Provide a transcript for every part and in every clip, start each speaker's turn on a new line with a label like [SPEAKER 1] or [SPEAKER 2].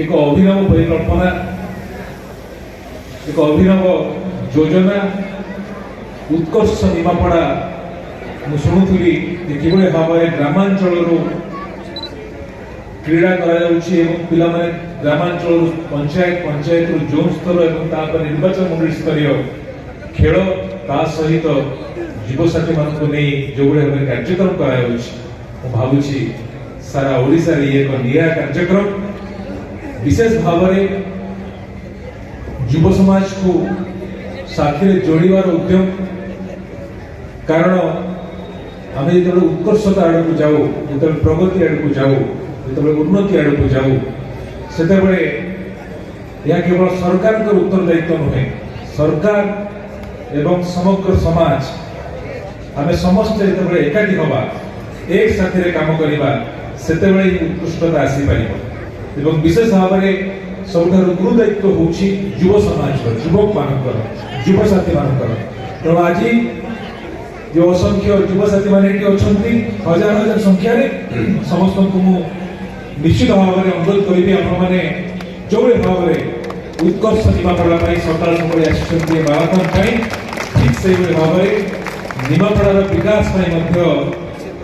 [SPEAKER 1] एक अभिनव परिकल्पना एक अभिनव योजना उत्कर्ष निमापड़ा मुझे शुणुली कि भाव ग्रामांचल क्रीड़ा पिला ग्रामांचल पंचायत पंचायत जोन स्तर और निर्वाचन मंडल स्तर खेल ता सहित युवसाथी मान जो भाव कार्यक्रम कर भावुची सारा ओडिशा रे एक निरा कार्यक्रम विशेष भाव युव समाज को साथी जोड़ार उद्यम कारण आम जो उत्कर्षता आड़ को जाऊ जो प्रगति आड़ को जाऊ जो उन्नति आड़ को जाऊ से केवल सरकार का उत्तरदायित्व नुहे सरकार एवं समग्र समाज आम समस्त जो एकाठी हवा एक साथी काम करवा से उत्कृष्टता आसीपर एवं विशेष भाव में सबुठ गुरुदायित्व हूँ युव समाज युवक मान युव साथी मान तेणु आज जो असंख्य युव साथी मैंने अच्छा हजार हजार संख्यार समस्त को निश्चित भाव में अनुरोध करी आपने जो भाव में उत्कर्ष निमापड़ा सकाल समय आसमाराथन ठीक से भाव में निमापड़ार विकास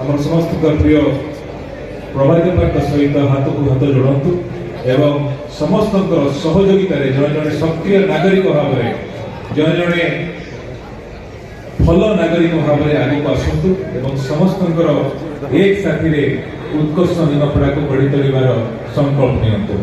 [SPEAKER 1] आम समस्त प्रिय प्रभारी सहित हाथ को हाथ जोड़तु एवं समस्त सहयोगित जड़े जड़े सक्रिय नागरिक भाव में जड़े जड़े भल नागरिक भाव में आगे आसतु एवं समस्त एक साथी उत्कर्ष निमापड़ा को गढ़ी तोलिबार संकल्प नियंतु।